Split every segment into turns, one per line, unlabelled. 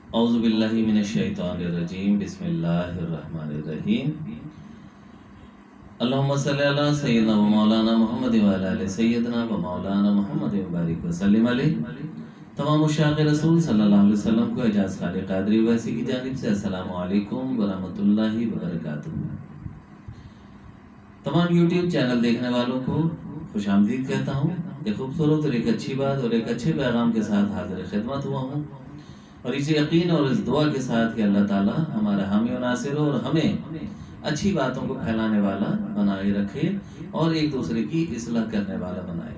اعوذ باللہ من الشیطان الرجیم بسم اللہ الرحمن الرحیم اللہم صلی اللہ سیدنا و مولانا محمد و علی سیدنا و مولانا محمد وبارک وسلم علیہ۔ تمام مشاق رسول صلی اللہ علیہ وسلم کو اعجاز خالق قادری ویسی کی جانب سے السلام علیکم ورحمۃ اللہ وبرکاتہ۔ تمام یوٹیوب چینل دیکھنے والوں کو خوش آمدید کہتا ہوں۔ ایک خوبصورت اور ایک اچھی بات اور ایک اچھے پیغام کے ساتھ حاضر خدمت ہوا ہوں، اور اسی یقین اور اس دعا کے ساتھ کہ اللہ تعالیٰ ہمارا حامی و ناصر ہو اور ہمیں اچھی باتوں کو پھیلانے والا بنائے رکھے اور ایک دوسرے کی اصلاح کرنے والا بنائے،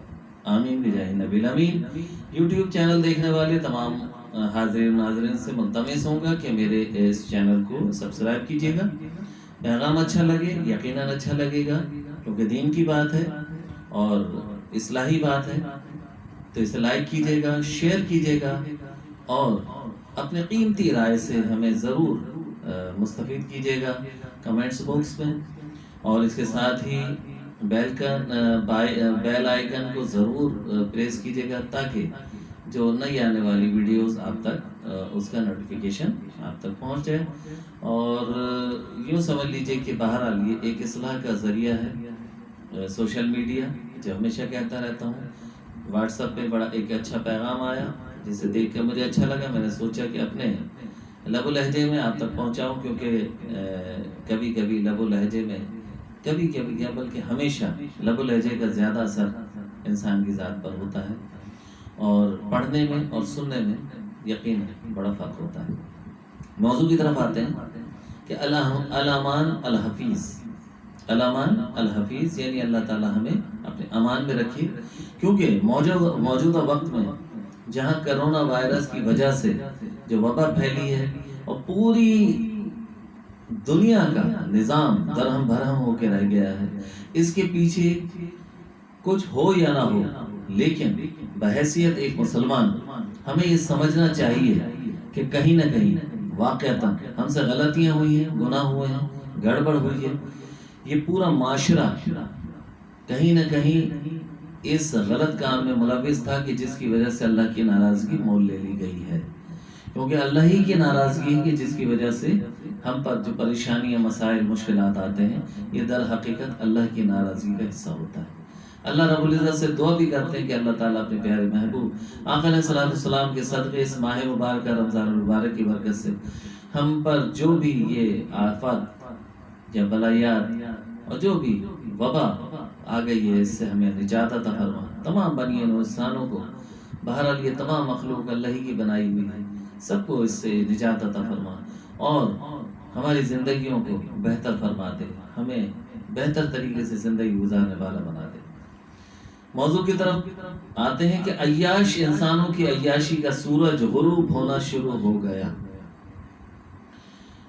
آمین بجاہ نبی الامین۔ یوٹیوب چینل دیکھنے والے تمام حاضرین ناظرین سے ملتمس ہوں گا کہ میرے اس چینل کو سبسکرائب کیجیے گا۔ پیغام اچھا لگے یقیناً اچھا لگے گا، کیونکہ دین کی بات ہے اور اصلاحی بات ہے، تو اسے لائک کیجیے گا، شیئر کیجیے گا اور اپنے قیمتی رائے سے ہمیں ضرور مستفید کیجیے گا کمنٹس باکس میں، اور اس کے ساتھ ہی بیل آئیکن کو ضرور پریس کیجیے گا تاکہ جو نئی آنے والی ویڈیوز آپ تک اس کا نوٹیفیکیشن آپ تک پہنچ جائے۔ اور یوں سمجھ لیجیے کہ بہرحال یہ ایک اصلاح کا ذریعہ ہے سوشل میڈیا، جو ہمیشہ کہتا رہتا ہوں۔ واٹس ایپ پہ بڑا ایک اچھا پیغام آیا جسے دیکھ کے مجھے اچھا لگا، میں نے سوچا کہ اپنے لب و لہجے میں آپ تک پہنچاؤں، کیونکہ کبھی کبھی لب و لہجے میں کبھی کیا بلکہ ہمیشہ لب و لہجے کا زیادہ اثر انسان کی ذات پر ہوتا ہے، اور پڑھنے میں اور سننے میں یقیناً بڑا فرق ہوتا ہے۔ موضوع کی طرف آتے ہیں کہ الامان الحفیظ، الامان الحفیظ یعنی اللہ تعالیٰ ہمیں اپنے امان میں رکھے، کیونکہ موجودہ وقت میں جہاں کرونا وائرس کی وجہ سے جو وبا پھیلی ہے اور پوری دنیا کا نظام درہم بھرہم ہو کے رہ گیا ہے، اس کے پیچھے کچھ ہو یا نہ ہو، لیکن بحیثیت ایک مسلمان ہمیں یہ سمجھنا چاہیے کہ کہیں نہ کہیں واقعتاً ہم سے غلطیاں ہوئی ہیں، گناہ ہوئے ہیں، گڑبڑ ہوئی ہے۔ یہ پورا معاشرہ کہیں نہ کہیں اس غلط کام میں ملوث تھا کہ جس کی وجہ سے اللہ کی ناراضگی مول لے لی گئی ہے، کیونکہ اللہ ہی کی ناراضگی ہے کہ جس کی وجہ سے ہم پر جو پریشانیاں، مسائل، مشکلات آتے ہیں، یہ در حقیقت اللہ کی ناراضگی کا حصہ ہوتا ہے۔ اللہ رب العزت سے دعا بھی کرتے ہیں کہ اللہ تعالیٰ اپنے پیارے محبوب آقا علیہ الصلوۃ والسلام کے صدقے اس ماہ مبارکہ رمضان المبارک کی برکت سے ہم پر جو بھی یہ آفات یا بلایات اور جو بھی وبا آ گئی ہے، اس سے ہمیں نجات عطا فرما۔ تمام بنی انسانوں کو، بہرحال یہ تمام مخلوق اللہ ہی کی بنائی ہوئی ہے، سب کو اس سے نجات عطا فرما اور ہماری زندگیوں کو بہتر فرما دے، ہمیں بہتر طریقے سے زندگی گزارنے والا بنا دے۔ موضوع کی طرف آتے ہیں کہ عیاش انسانوں کی عیاشی کا سورج غروب ہونا شروع ہو گیا۔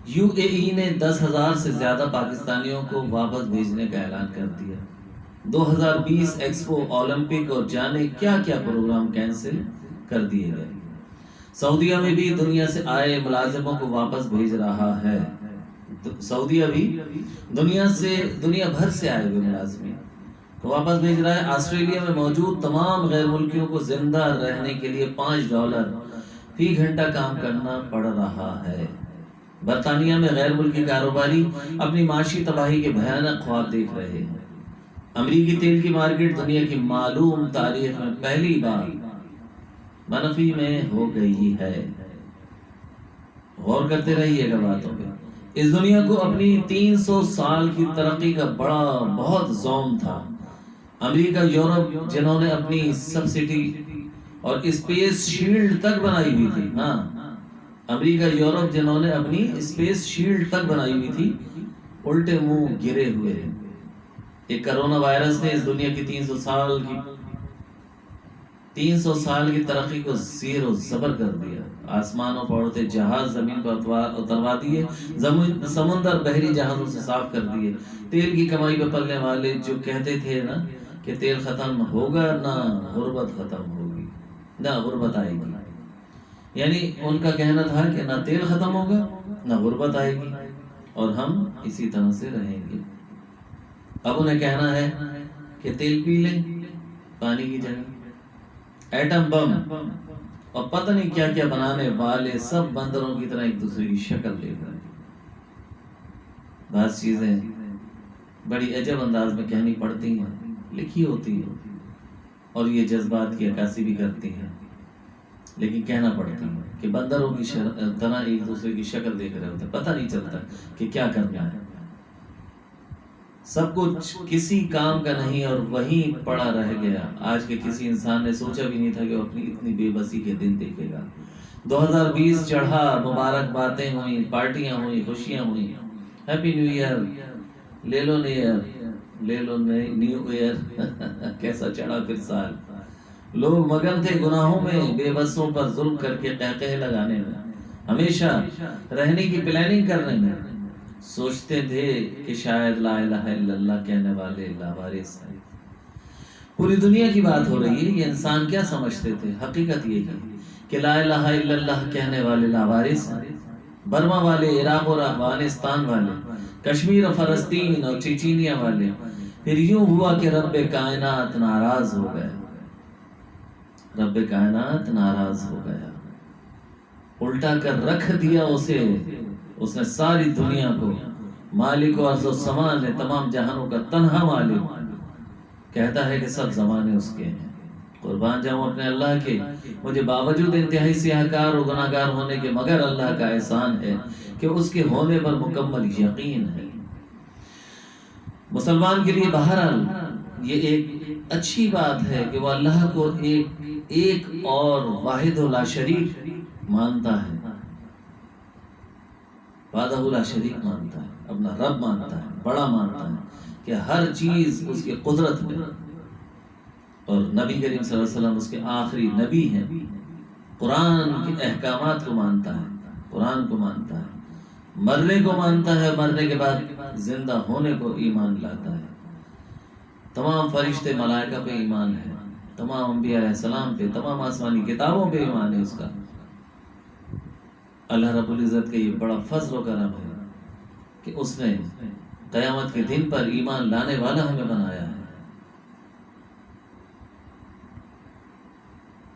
یو اے ای نے 10,000 سے زیادہ پاکستانیوں کو واپس بھیجنے کا اعلان کر دیا۔ 2020 ایکسپو، اولمپک اور جانے کیا کیا پروگرام کینسل کر دیے گئے۔ سعودیہ میں بھی دنیا سے آئے ملازموں کو واپس بھیج رہا ہے۔ سعودیہ بھی دنیا بھر سے آئے ہوئے ملازمین کو واپس بھیج رہا ہے۔ آسٹریلیا میں موجود تمام غیر ملکیوں کو زندہ رہنے کے لیے $5 فی گھنٹہ کام کرنا پڑ رہا ہے۔ برطانیہ میں غیر ملکی کاروباری اپنی معاشی تباہی کے بھیانک خواب دیکھ رہے ہیں۔ امریکی تیل کی مارکیٹ دنیا کی معلوم تاریخ میں پہلی بار منفی میں ہو گئی ہے۔ غور کرتے رہیے گا باتوں پہ۔ اس دنیا کو اپنی 300 سال کی ترقی کا بہت زوم تھا۔ امریکہ، یورپ جنہوں نے اپنی سبسڈی اور اسپیس شیلڈ تک بنائی ہوئی تھی، ہاں امریکہ یورپ جنہوں نے اپنی اسپیس شیلڈ تک بنائی ہوئی تھی، الٹے منہ گرے ہوئے ہیں۔ ایک کرونا وائرس نے اس دنیا کی 300 سال کی ترقی کو زیر و زبر کر دیا۔ آسمانوں پر اڑتے جہاز زمین پر اتروا دیے، سمندر بحری جہازوں سے صاف کر دیے۔ تیل کی کمائی پہ پلنے والے جو کہتے تھے نا کہ تیل ختم ہوگا نہ غربت ختم ہوگی، نہ غربت آئے گی، یعنی ان کا کہنا تھا کہ نہ تیل ختم ہوگا نہ غربت آئے گی اور ہم اسی طرح سے رہیں گے۔ اب انہیں کہنا ہے کہ تیل پی لیں پانی کی جگہ۔ ایٹم بم اور پتہ نہیں کیا کیا بنانے والے سب بندروں کی طرح ایک دوسرے کی شکل دیکھ رہے ہیں. بعض چیزیں بڑی عجب انداز میں کہنی پڑتی ہیں، لکھی ہوتی ہیں، اور یہ جذبات کی عکاسی بھی کرتی ہیں، لیکن کہنا پڑتی ہے کہ بندروں کی طرح ایک دوسرے کی شکل دیکھ رہے ہوتے ہیں، پتہ نہیں چلتا کہ کیا کرنا ہے. سب کچھ کسی کام کا نہیں اور وہیں پڑا رہ گیا. آج کے کسی انسان نے سوچا بھی نہیں تھا کہ وہ اپنی اتنی بے بسی کے دن دیکھے گا. 2020 چڑھا، مبارک باتیں ہوئیں، پارٹیاں ہوئیں، خوشیاں ہوئیں، ہیپی نیو ایئر، لے لو نیو ایئر. کیسا چڑھا پھر سال. لوگ مگن تھے گناہوں میں، بے بسوں پر ظلم کر کے قہقہے لگانے میں، ہمیشہ رہنے کی پلاننگ کرنے میں. سوچتے تھے کہ شاید لا الہ الا اللہ کہنے والے لاوارث ہیں. پوری دنیا کی بات ہو رہی ہے. یہ انسان کیا سمجھتے تھے؟ حقیقت یہ ہے کہ لا الہ الا اللہ کہنے والے لاوارث ہیں. برما والے، عراق اور افغانستان والے، کشمیر اور فلسطین اور چیچینیا والے. پھر یوں ہوا کہ رب کائنات ناراض ہو گیا. رب کائنات ناراض ہو گیا، الٹا کر رکھ دیا اسے. اس نے ساری دنیا کو، مالک و ارض و سما نے، تمام جہانوں کا تنہا مالک، کہتا ہے کہ سب زمانے اس کے ہیں. قربان جاؤں اپنے اللہ کے، مجھے باوجود انتہائی سیاہکار اور گناہ گار ہونے کے مگر اللہ کا احسان ہے کہ اس کے ہونے پر مکمل یقین ہے. مسلمان کے لیے بہرحال یہ ایک اچھی بات ہے کہ وہ اللہ کو ایک اور واحد و لا شریک مانتا ہے، وحدہ لا شریک مانتا ہے، اپنا رب مانتا ہے، بڑا مانتا ہے کہ ہر چیز اس کی قدرت میں. اور نبی کریم صلی اللہ علیہ وسلم اس کے آخری نبی ہیں. قرآن کے احکامات کو مانتا ہے، قرآن کو مانتا ہے، مرنے کو مانتا ہے، مرنے کے بعد زندہ ہونے کو ایمان لاتا ہے. تمام فرشتے ملائکہ پہ ایمان ہے، تمام انبیاء علیہ السلام پہ، تمام آسمانی کتابوں پہ ایمان ہے اس کا. اللہ رب العزت کا یہ بڑا فضل و کرم ہے کہ اس نے قیامت کے دن پر ایمان لانے والا ہمیں بنایا ہے.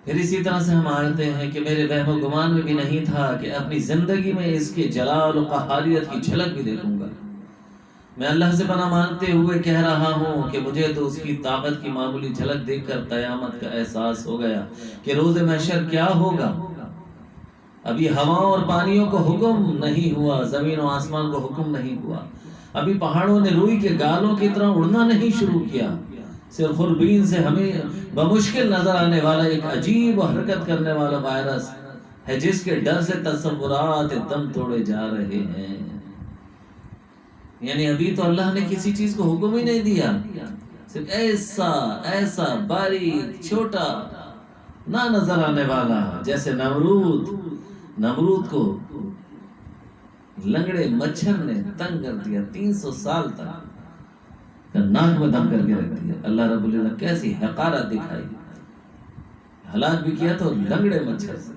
پھر اسی طرح سے ہم آتے ہیں کہ میرے وہم و گمان میں بھی نہیں تھا کہ اپنی زندگی میں اس کے جلال و قہاریت کی جھلک بھی دیکھوں گا. میں اللہ سے پناہ مانگتے ہوئے کہہ رہا ہوں کہ مجھے تو اس کی طاقت کی معمولی جھلک دیکھ کر قیامت کا احساس ہو گیا کہ روز محشر کیا ہوگا. ابھی ہواؤں اور پانیوں کو حکم نہیں ہوا، زمین و آسمان کو حکم نہیں ہوا، ابھی پہاڑوں نے روئی کے گالوں کی طرح اڑنا نہیں شروع کیا. صرف خوربین سے ہمیں بمشکل نظر آنے والا ایک عجیب و حرکت کرنے والا وائرس ہے جس کے ڈر سے تصورات دم توڑے جا رہے ہیں. یعنی ابھی تو اللہ نے کسی چیز کو حکم ہی نہیں دیا، صرف ایسا باریک چھوٹا نہ نظر آنے والا، جیسے نمرود کو لنگڑے مچھر نے تنگ کر دیا 300 سال تک، ناک میں دم کر کے رکھ دیا. اللہ رب العزت کیسی حقارت دکھائی، ہلاک بھی کیا تو لنگڑے مچھر سے.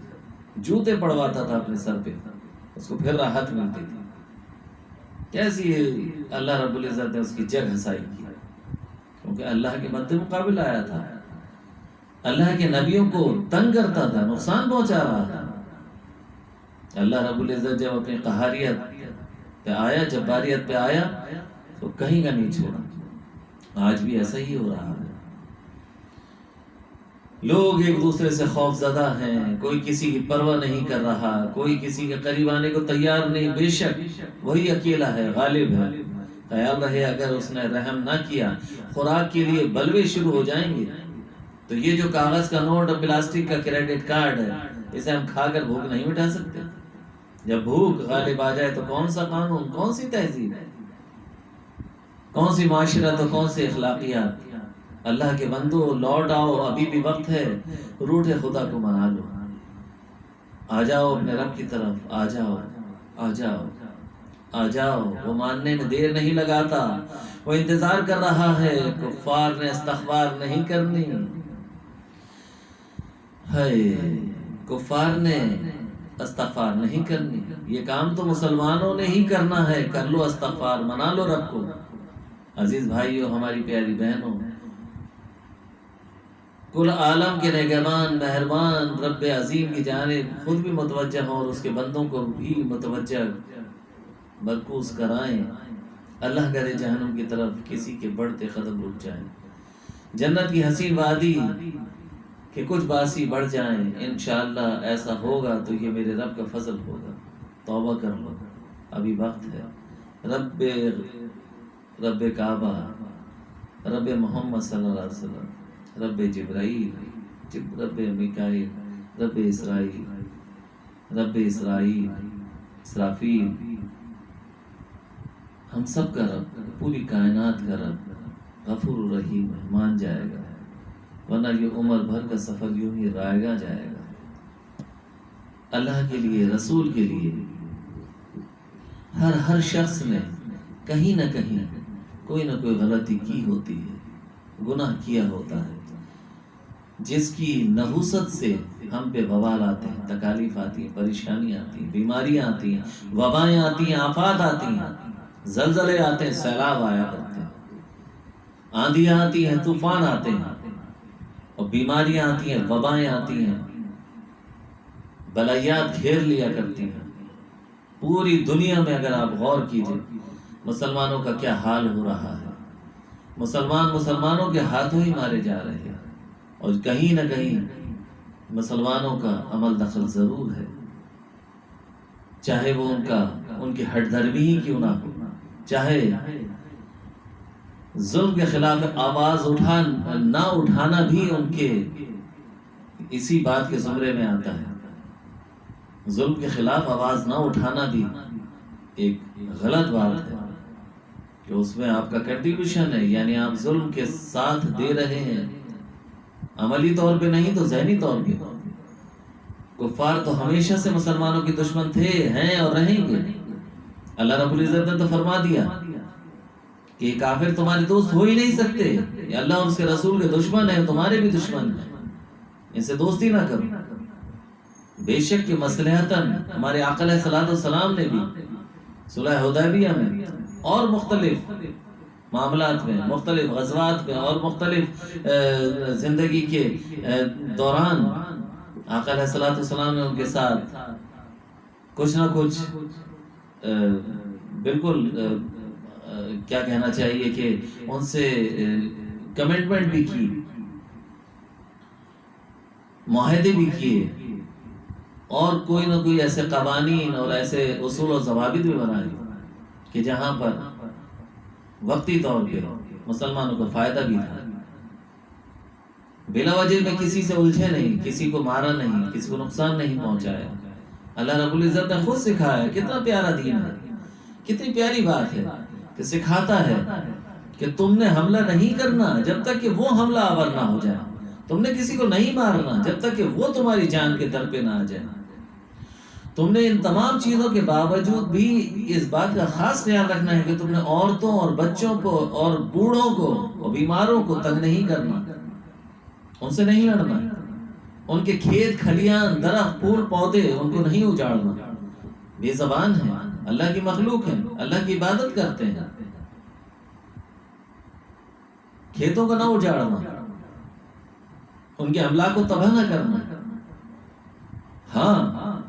جوتے پڑواتا تھا اپنے سر پہ، اس کو پھر راحت ملتی تھی. کیسی اللہ رب العزت نے اس کی جگ ہسائی کی، کیونکہ اللہ کے مد مقابل آیا تھا، اللہ کے نبیوں کو تنگ کرتا تھا، نقصان پہنچا رہا تھا. اللہ رب العزت جب اپنی قہاریت پہ آیا، جباریت پہ آیا تو کہیں کا نہیں چھوڑا. آج بھی ایسا ہی ہو رہا ہے. لوگ ایک دوسرے سے خوف زدہ ہیں، کوئی کسی کی پرواہ نہیں کر رہا، کوئی کسی کے قریب آنے کو تیار نہیں. بے شک وہی اکیلا ہے، غالب ہے. خیال رہے اگر اس نے رحم نہ کیا، خوراک کے لیے بلوے شروع ہو جائیں گے تو یہ جو کاغذ کا نوٹ اور پلاسٹک کا کریڈٹ کارڈ ہے، اسے ہم کھا کر بھوک نہیں مٹا سکتے. جب بھوک غالب آ جائے تو کون سا قانون، کون سی تہذیب، کون سی معاشرت اور کون سی اخلاقیات. اللہ کے بندو لوٹ آؤ، ابھی بھی وقت ہے. روٹھے خدا کو منا لو، آ جاؤ اپنے رب کی طرف، آ جاؤ آ جاؤ آ جاؤ. وہ ماننے میں دیر نہیں لگاتا، وہ انتظار کر رہا ہے. کفار نے استغفار نہیں کرنی، کفار نے استغفار نہیں کرنی. یہ کام تو مسلمانوں نے ہی کرنا ہے. کر لو استغفار، منا لو رب کو. عزیز بھائیو، ہماری پیاری بہنوں، کل عالم کے نگہبان مہربان رب عظیم کی جانب خود بھی متوجہ ہوں اور اس کے بندوں کو بھی متوجہ مرکوز کرائیں. اللہ کرے جہنم کی طرف کسی کے بڑھتے قدم رک جائیں، جنت کی حسین وادی کہ کچھ باسی بڑھ جائیں. انشاءاللہ ایسا ہوگا تو یہ میرے رب کا فضل ہوگا. توبہ کر لو، ابھی وقت ہے. رب کعبہ، رب محمد صلی اللہ علیہ وسلم، رب جبرائیل، رب میکائیل، رب اسرائیل، اسرافیل، ہم سب کا رب، پوری کائنات کا رب غفور الرحیم ہے، مان جائے گا، ورنہ یہ عمر بھر کا سفر یوں ہی رائگا جائے گا. اللہ کے لیے، رسول کے لیے ہر شخص نے کہیں نہ کہیں کوئی نہ کوئی غلطی کی ہوتی ہے، گناہ کیا ہوتا ہے، جس کی نحوست سے ہم پہ وبال آتے ہیں، تکالیف آتی ہیں، پریشانیاں آتی ہیں، بیماریاں آتی ہیں، وبائیں آتی ہیں، آفات آتی ہیں، زلزلے آتے ہیں، سیلاب آیا کرتے ہیں، آندھیاں آتی ہیں، طوفان آتے ہیں، اور بیماریاں آتی ہیں، وبائیں آتی ہیں، بلائیات گھیر لیا کرتی ہیں. پوری دنیا میں اگر آپ غور کیجئے مسلمانوں کا کیا حال ہو رہا ہے. مسلمانوں کے ہاتھوں ہی مارے جا رہے ہیں، اور کہیں نہ کہیں مسلمانوں کا عمل دخل ضرور ہے، چاہے وہ ان کی ہٹ دھرمی ہی کیوں نہ ہو، چاہے ظلم کے خلاف آواز نہ اٹھانا بھی ان کے اسی بات کے زمرے میں آتا ہے. ظلم کے خلاف آواز نہ اٹھانا بھی ایک غلط بات ہے کہ اس میں آپ کا کنٹریبیوشن ہے، یعنی آپ ظلم کے ساتھ دے رہے ہیں، عملی طور پہ نہیں تو ذہنی طور پہ. کفار تو ہمیشہ سے مسلمانوں کے دشمن تھے، ہیں اور رہیں گے. اللہ رب العزت نے تو فرما دیا کہ یہ کافر تمہارے دوست ہو ہی نہیں سکتے، یہ اللہ اور اس کے رسول کے دشمن ہیں، تمہارے بھی دشمن ہیں، ان سے دوستی نہ کرو. بے شک کہ مصلحتاً ہمارے آقا علیہ الصلوۃ والسلام نے بھی صلح حدیبیہ میں اور مختلف معاملات میں، مختلف غزوات میں اور مختلف زندگی کے دوران آقا علیہ الصلوۃ والسلام نے ان کے ساتھ کچھ نہ کچھ بالکل کیا کہنا چاہیے کہ ان سے کمٹمنٹ بھی کی، معاہدے بھی کیے، اور کوئی نہ کوئی ایسے قوانین اور ایسے اصول و ضوابط بھی بنائے کہ جہاں پر وقتی طور پہ مسلمانوں کو فائدہ بھی تھا. بلا وجہ میں کسی سے الجھے نہیں، کسی کو مارا نہیں، کسی کو نقصان نہیں پہنچایا. اللہ رب العزت نے خود سکھایا. کتنا پیارا دین ہے، کتنی پیاری بات ہے کہ سکھاتا ہے کہ تم نے حملہ نہیں کرنا جب تک کہ وہ حملہ آور نہ ہو جائے، تم نے کسی کو نہیں مارنا جب تک کہ وہ تمہاری جان کے در پہ نہ آ جائے. تم نے ان تمام چیزوں کے باوجود بھی اس بات کا خاص خیال رکھنا ہے کہ تم نے عورتوں اور بچوں کو اور بوڑھوں کو اور بیماروں کو تنگ نہیں کرنا، ان سے نہیں لڑنا، ان کے کھیت کھلیان درخت پھول پودے ان کو نہیں اجاڑنا. بے زبان ہیں، اللہ کی مخلوق ہیں، اللہ کی عبادت کرتے ہیں، کھیتوں کو نہ اجاڑنا، ان کے املاک کو تباہ نہ کرنا. ہاں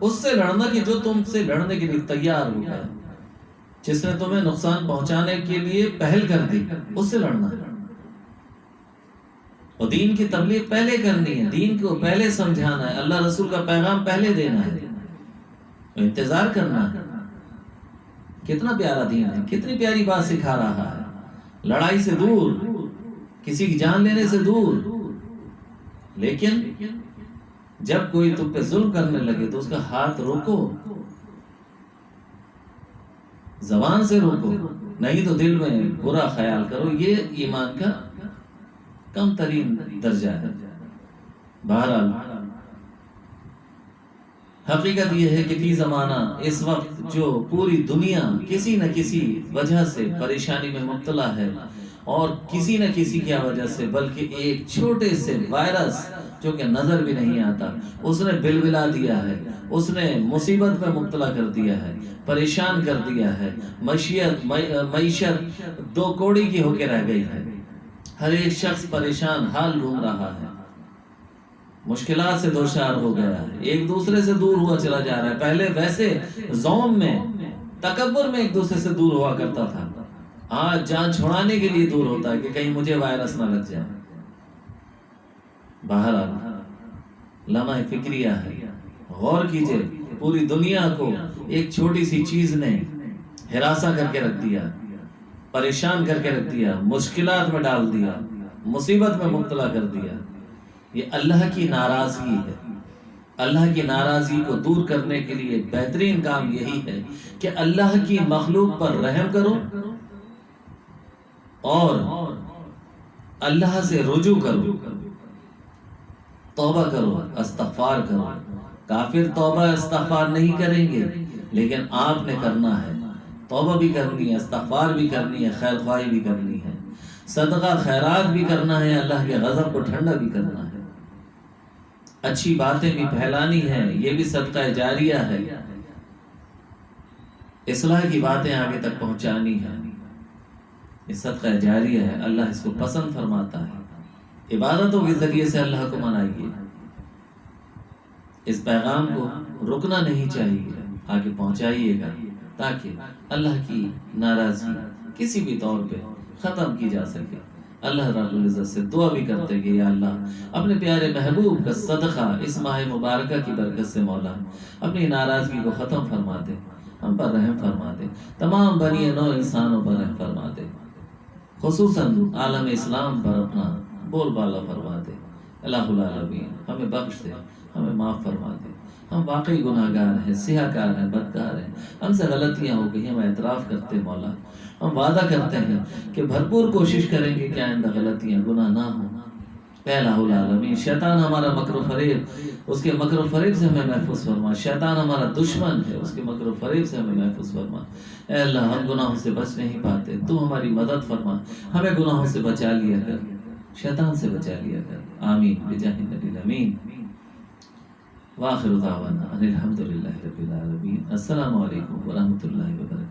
اس سے لڑنا کہ جو تم سے لڑنے کے لیے تیار ہو گیا، جس نے تمہیں نقصان پہنچانے کے لیے پہل کر دی، اس سے لڑنا. اور دین کی تبلیغ پہلے کرنی ہے، دین کو پہلے سمجھانا ہے، اللہ رسول کا پیغام پہلے دینا ہے، انتظار کرنا ہے. کتنا پیارا دین ہے، کتنی پیاری بات سکھا رہا ہے. لڑائی سے دور، کسی کی جان لینے سے دور، لیکن جب کوئی تم پہ ظلم کرنے لگے تو اس کا ہاتھ روکو، زبان سے روکو، نہیں تو دل میں برا خیال کرو. یہ ایمان کا کم ترین درجہ ہے. بہرحال حقیقت یہ ہے کہ فی زمانہ اس وقت جو پوری دنیا کسی نہ کسی وجہ سے پریشانی میں مبتلا ہے، اور کسی نہ کسی کی وجہ سے، بلکہ ایک چھوٹے سے وائرس جو کہ نظر بھی نہیں آتا، اس نے بلبلا دیا ہے، اس نے مصیبت میں مبتلا کر دیا ہے، پریشان کر دیا ہے. معیشت دو کوڑی کی ہو کے رہ گئی ہے، ہر ایک شخص پریشان حال ڈھونڈ رہا ہے. مشکلات سے دوچار ہو گیا ہے، ایک دوسرے سے دور ہوا چلا جا رہا ہے۔ پہلے ویسے زوم میں، تکبر میں ایک دوسرے سے دور ہوا کرتا تھا، آج جان چھڑانے کے لیے دور ہوتا ہے کہ کہیں مجھے وائرس نہ لگ جائے۔ بہرحال لمحہ فکریہ ہے، غور کیجئے، پوری دنیا کو ایک چھوٹی سی چیز نے ہراساں کر کے رکھ دیا، پریشان کر کے رکھ دیا، مشکلات میں ڈال دیا، مصیبت میں مبتلا کر دیا۔ یہ اللہ کی ناراضگی ہے۔ اللہ کی ناراضگی کو دور کرنے کے لیے بہترین کام یہی ہے کہ اللہ کی مخلوق پر رحم کرو اور اللہ سے رجوع کرو، توبہ کرو، استغفار کرو۔ کافر توبہ استغفار نہیں کریں گے، لیکن آپ نے کرنا ہے، توبہ بھی کرنی ہے، استغفار بھی کرنی ہے، خیر خواہی بھی کرنی ہے، صدقہ خیرات بھی کرنا ہے، اللہ کے غضب کو ٹھنڈا بھی کرنا ہے، اچھی باتیں بھی پھیلانی ہیں، یہ بھی صدقہ جاریہ ہے، اصلاح کی باتیں آگے تک پہنچانی ہے، یہ صدقہ جاریہ ہے، اللہ اس کو پسند فرماتا ہے۔ عبادتوں کے ذریعے سے اللہ کو منائیے، اس پیغام کو رکنا نہیں چاہیے، آگے پہنچائیے گا تاکہ اللہ کی ناراضگی کسی بھی طور پہ ختم کی جا سکے۔ اللہ رب العزت سے دعا بھی کرتے کہ یا اللہ اپنے پیارے محبوب کا صدقہ اس ماہ مبارکہ کی برکت سے مولا اپنی ناراضگی کو ختم فرما دے، ہم پر رحم فرما دے، تمام بنی نوع انسانوں پر رحم فرما دے، خصوصاً عالم اسلام پر اپنا بول بالا فرما دے۔ الہ العالمین ہمیں بخش دے، ہمیں معاف فرما دے، ہم واقعی گناہ گار ہیں، سیاہ کار ہیں، بدکار ہیں، ہم سے غلطیاں ہو گئی، ہم اعتراف کرتے مولا، ہم وعدہ کرتے ہیں کہ بھرپور کوشش کریں گے کہ آئندہ غلطیاں گناہ نہ ہوں۔ اے الہ العالمین شیطان ہمارا مکر و فریب، اس کے مکر و فریب سے ہمیں محفوظ فرما، شیطان ہمارا دشمن ہے، اس کے مکر و فریب سے ہمیں محفوظ فرما۔ اے اللہ ہم گناہوں سے بچ نہیں پاتے، تو ہماری مدد فرما، ہمیں گناہوں سے بچا لیا کر، شیطان سے بچا لیا کر، آمین بجاہ النبی الامین۔ وآخر دعوانا ان الحمدللہ رب العالمین۔ السلام علیکم ورحمۃ اللہ وبرکاتہ۔